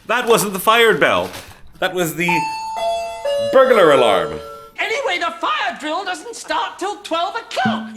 That wasn't the fire bell. That was the burglar alarm. Anyway, the fire drill doesn't start till 12 o'clock.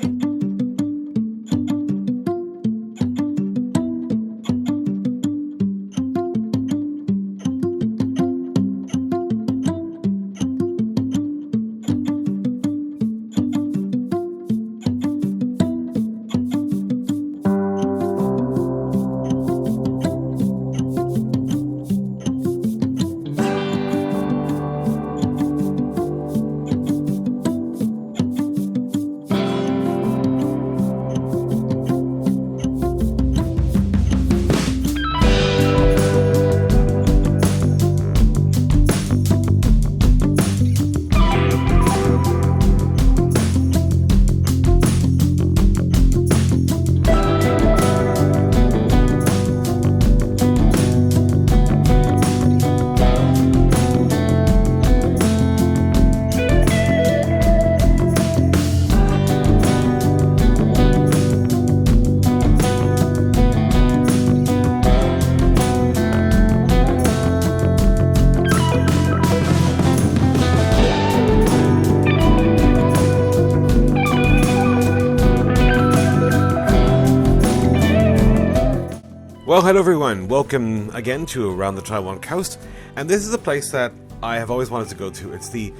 Well, hello everyone. Welcome again to Around the Taiwan Coast. And this is a place that I have always wanted to go to. It's the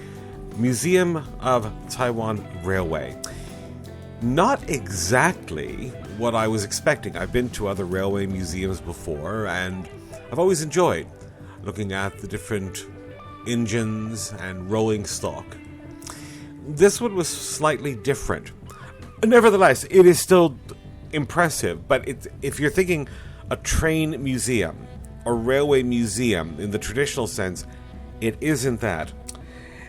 Museum of Taiwan Railway. Not exactly what I was expecting. I've been to other railway museums before, and I've always enjoyed looking at the different engines and rolling stock. This one was slightly different. Nevertheless, it is still impressive, but if you're thinking a train museum, a railway museum in the traditional sense, it isn't that.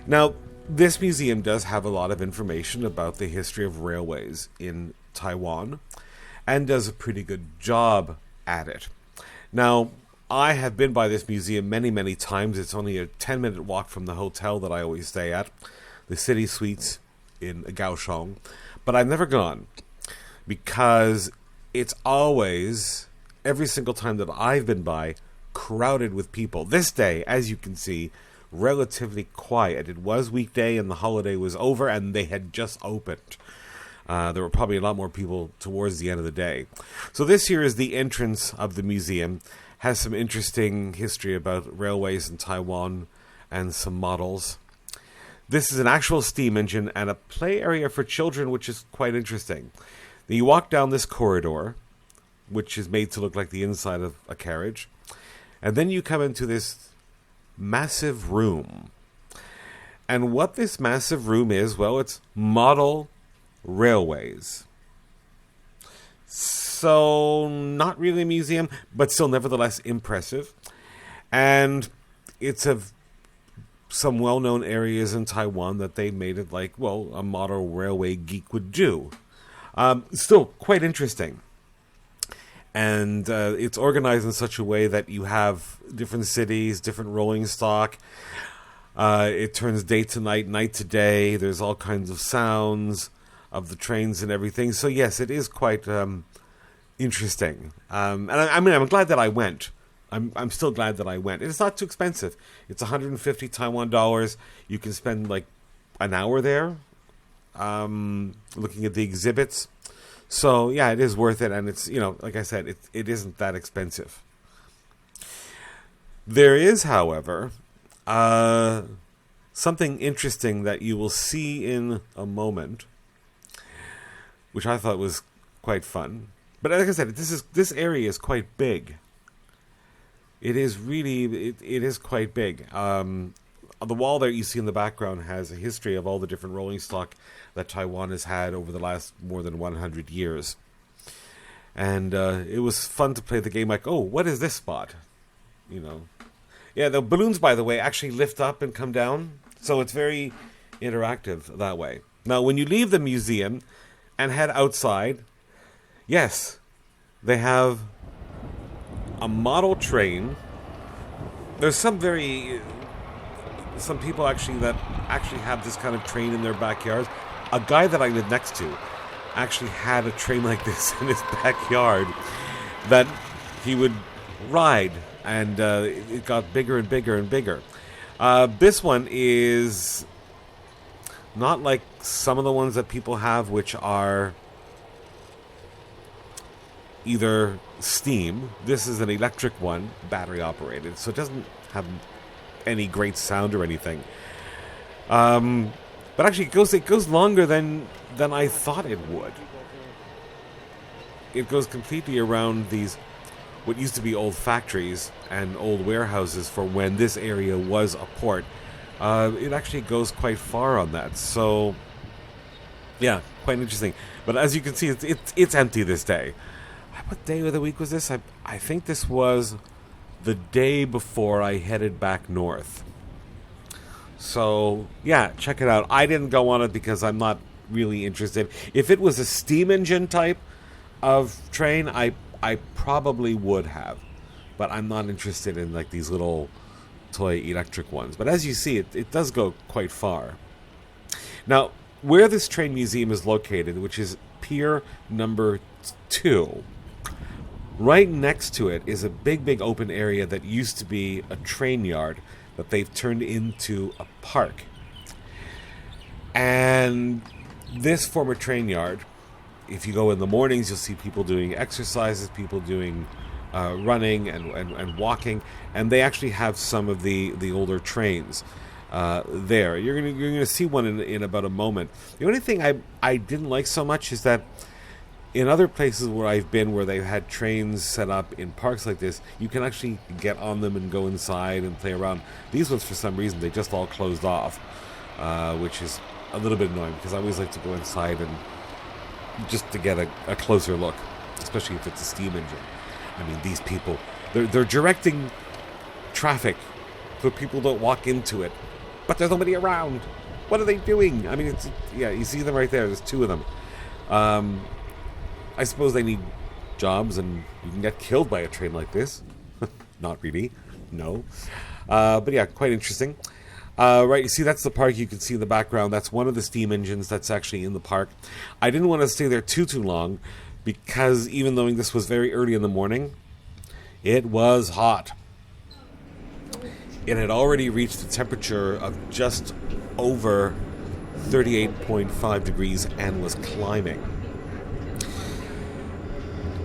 Now, this museum does have a lot of information about the history of railways in Taiwan and does a pretty good job at it. Now, I have been by this museum many, many times. It's only a 10-minute walk from the hotel that I always stay at, the City Suites in Kaohsiung. But I've never gone because it's always, every single time that I've been by, crowded with people. This day, as you can see, relatively quiet. It was weekday and the holiday was over and they had just opened. There were probably a lot more people towards the end of the day. So this here is the entrance of the museum. Has some interesting history about railways in Taiwan and some models. This is an actual steam engine and a play area for children, which is quite interesting. Now you walk down this corridor, which is made to look like the inside of a carriage. And then you come into this massive room. And what this massive room is, well, it's model railways. So, not really a museum, but still nevertheless impressive. And it's of some well-known areas in Taiwan that they made it like, well, a model railway geek would do. Still quite interesting. And it's organized in such a way that you have different cities, different rolling stock. It turns day to night, night to day. There's all kinds of sounds of the trains and everything. So yes, it is quite interesting. And I'm glad that I went. I'm still glad that I went. It's not too expensive. It's 150 Taiwan dollars. You can spend like an hour there, looking at the exhibits. So, yeah, it is worth it, and it's, like I said, it isn't that expensive. There is, however, something interesting that you will see in a moment, which I thought was quite fun. But like I said, this area is quite big. It is really, it is quite big. The wall there you see in the background has a history of all the different rolling stock that Taiwan has had over the last more than 100 years. And it was fun to play the game like, oh, what is this spot? Yeah, the balloons, by the way, actually lift up and come down. So it's very interactive that way. Now, when you leave the museum and head outside, yes, they have a model train. There's some people actually that actually have this kind of train in their backyards. A guy that I live next to actually had a train like this in his backyard that he would ride, and it got bigger and bigger and bigger. This one is not like some of the ones that people have, which are either steam. This is an electric one, battery operated, so it doesn't have any great sound or anything. But actually, it goes longer than I thought it would. It goes completely around these what used to be old factories and old warehouses for when this area was a port. It actually goes quite far on that. So, yeah, quite interesting. But as you can see, it's empty this day. What day of the week was this? I think this was the day before I headed back north. So, yeah, check it out. I didn't go on it because I'm not really interested. If it was a steam engine type of train, I probably would have. But I'm not interested in like these little toy electric ones. But as you see, it does go quite far. Now, where this train museum is located, which is Pier number 2, right next to it is a big open area that used to be a train yard that they've turned into a park. And this former train yard, if you go in the mornings, you'll see people doing exercises, people doing running and walking, and they actually have some of the older trains there. You're gonna see one in about a moment. The only thing I didn't like so much is that in other places where I've been where they've had trains set up in parks like this, you can actually get on them and go inside and play around. These ones, for some reason, they just all closed off, which is a little bit annoying because I always like to go inside and just to get a closer look, especially if it's a steam engine. I mean, these people, they're directing traffic so people don't walk into it, but there's nobody around. What are they doing? I mean, you see them right there. There's 2 of them. I suppose they need jobs, and you can get killed by a train like this. Not really, no. But yeah, quite interesting. Right, you see that's the park. You can see in the background. That's one of the steam engines that's actually in the park. I didn't want to stay there too long because even though this was very early in the morning, it was hot. It had already reached a temperature of just over 38.5 degrees and was climbing.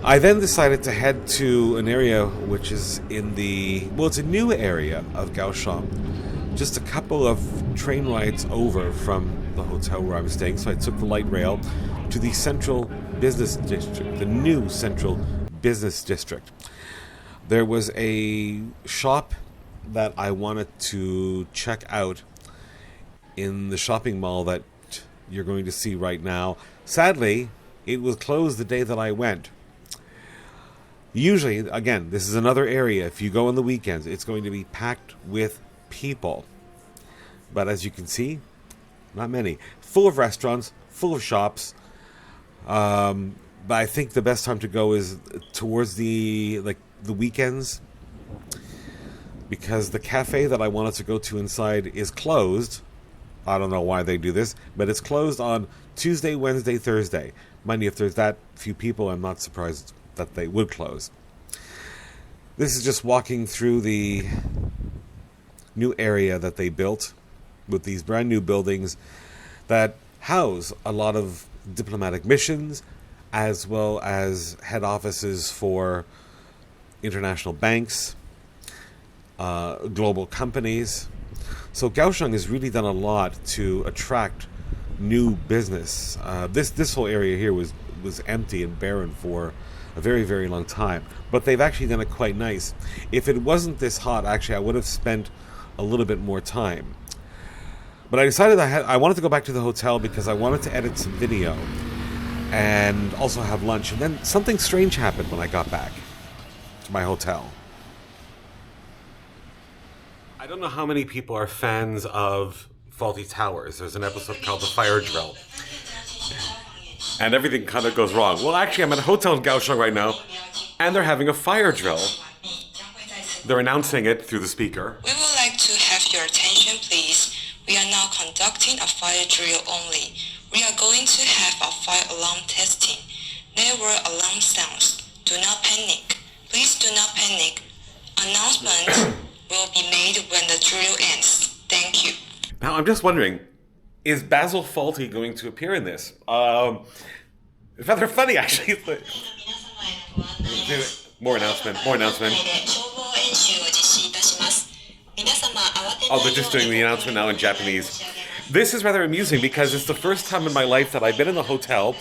I then decided to head to an area which is it's a new area of Kaohsiung, just a couple of train rides over from the hotel where I was staying. So I took the light rail to the central business district, the new central business district. There was a shop that I wanted to check out in the shopping mall that you're going to see right now. Sadly, it was closed the day that I went. Usually, again, this is another area. If you go on the weekends, it's going to be packed with people. But as you can see, not many. Full of restaurants, full of shops. But I think the best time to go is towards the weekends, because the cafe that I wanted to go to inside is closed. I don't know why they do this, but it's closed on Tuesday, Wednesday, Thursday. Mind you, if there's that few people, I'm not surprised that they would close. This is just walking through the new area that they built with these brand new buildings that house a lot of diplomatic missions as well as head offices for international banks, global companies. So Kaohsiung has really done a lot to attract new business. This whole area here was empty and barren for a very, very long time. But they've actually done it quite nice. If it wasn't this hot, actually, I would have spent a little bit more time. But I decided I wanted to go back to the hotel because I wanted to edit some video and also have lunch. And then something strange happened when I got back to my hotel. I don't know how many people are fans of Fawlty Towers. There's an episode called The Fire Drill. And everything kind of goes wrong. Well, actually, I'm at a hotel in Kaohsiung right now, and they're having a fire drill. They're announcing it through the speaker. We would like to have your attention, please. We are now conducting a fire drill only. We are going to have a fire alarm testing. There were alarm sounds. Do not panic. Please do not panic. Announcement will be made when the drill ends. Thank you. Now, I'm just wondering, is Basil Fawlty going to appear in this? It's rather funny, actually. More announcement. Oh, they're just doing the announcement now in Japanese. This is rather amusing because it's the first time in my life that I've been in a hotel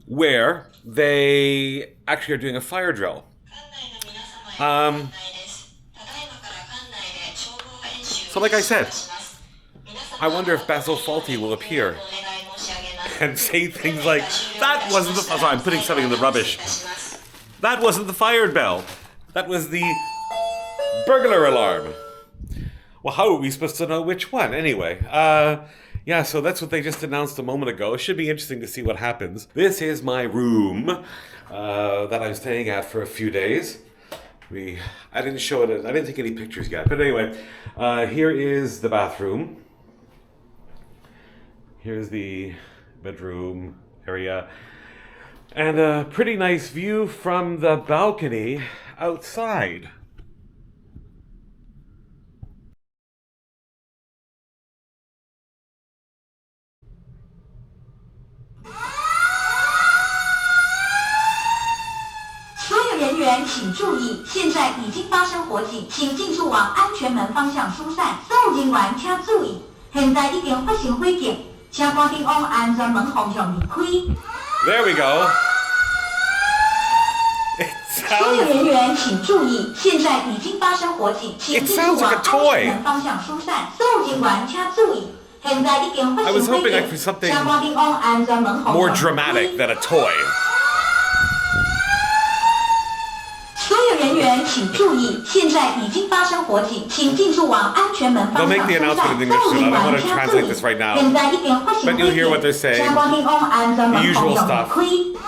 where they actually are doing a fire drill. So like I said, I wonder if Basil Fawlty will appear and say things like, that wasn't the... Sorry, I'm putting something in the rubbish. That wasn't the fire bell. That was the burglar alarm. Well, how are we supposed to know which one? Anyway, yeah, so that's what they just announced a moment ago. It should be interesting to see what happens. This is my room that I'm staying at for a few days. I didn't show it. I didn't take any pictures yet. But anyway, here is the bathroom. Here's the bedroom area. And a pretty nice view from the balcony outside.请注意，现在已经发生火警，请尽速往安全门方向疏散。所有人员请注意，现在已经发生火警，请赶紧往安全门方向离开。There we go. 所有人员请注意，现在已经发生火警，请尽速往安全门方向疏散。所有人员请注意，现在已经发生火警，请赶紧往安全门方向离开。More dramatic than a toy. 所有人员请注意，现在已经发生火警，请尽速往安全门方向疏散。所有人员请注意，现在已经发生火警，请赶紧往安全门方向离开。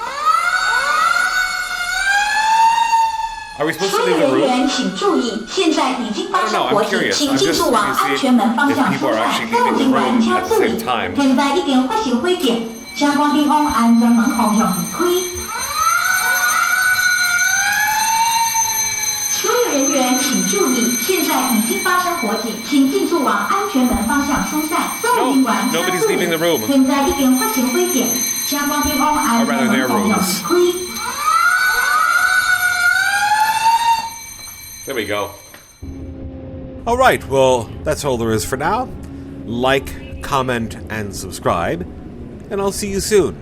Are we supposed to 所 leave 有 the 人员 room? 请注意，现在已经发生火警，请尽速往安全门方向疏散。所有人员请注意，现在已经发生火警，请赶紧往安全门方向离开。所有人员请注意，现在已经发生火警，请尽速往安全门方向疏散。所有人员请注意，现在已经发生火警，请赶紧往安全门方向离开。There we go. All right, well, that's all there is for now. Like, comment, and subscribe, and I'll see you soon.